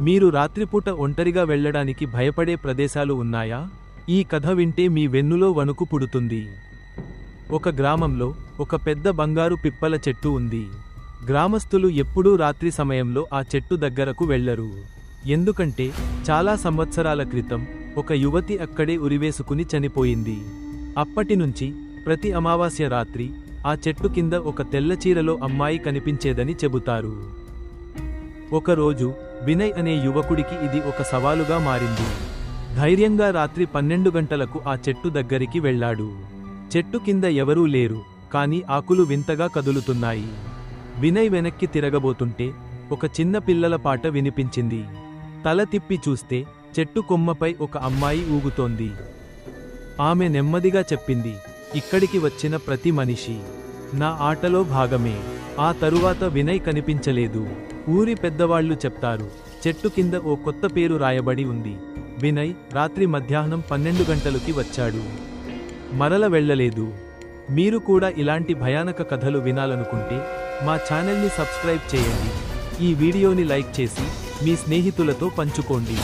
మీరు రాత్రిపూట ఒంటరిగా వెళ్ళడానికి భయపడే ప్రదేశాలు ఉన్నాయా? ఈ కథ వింటే మీ వెన్నులో వణుకు పుడుతుంది. ఒక గ్రామంలో ఒక పెద్ద బంగారు పిప్పల చెట్టు ఉంది. గ్రామస్తులు ఎప్పుడూ రాత్రి సమయంలో ఆ చెట్టు దగ్గరకు వెళ్లరు. ఎందుకంటే చాలా సంవత్సరాల క్రితం ఒక యువతి అక్కడే ఉరివేసుకుని చనిపోయింది. అప్పటినుంచి ప్రతి అమావాస్య రాత్రి ఆ చెట్టు కింద ఒక తెల్లచీరలో అమ్మాయి కనిపించేదని చెబుతారు. ఒకరోజు వినయ్ అనే యువకుడికి ఇది ఒక సవాలుగా మారింది. ధైర్యంగా రాత్రి 12 గంటలకు ఆ చెట్టు దగ్గరికి వెళ్ళాడు. చెట్టు కింద ఎవరూ లేరు, కానీ ఆకులు వింతగా కదులుతున్నాయి. వినయ్ వెనక్కి తిరగబోతుంటే ఒక చిన్న పిల్లల పాట వినిపించింది. తల తిప్పి చూస్తే చెట్టు కొమ్మపై ఒక అమ్మాయి ఊగుతోంది. ఆమె నెమ్మదిగా చెప్పింది, "ఇక్కడికి వచ్చిన ప్రతి మనిషి నా ఆటలో భాగమే." ఆ తరువాత వినయ్ కనిపించలేదు. ఊరి పెద్దవాళ్లు చెప్తారు, చెట్టు కింద ఓ కొత్త పేరు రాయబడి ఉంది. వినయ్ రాత్రి మధ్యాహ్నం 12 గంటలకి వచ్చాడు, మరల వెళ్ళలేదు. మీరు కూడా ఇలాంటి భయానక కథలు వినాలనుకుంటే మా ఛానల్ని సబ్స్క్రైబ్ చేయండి. ఈ వీడియోని లైక్ చేసి మీ స్నేహితులతో పంచుకోండి.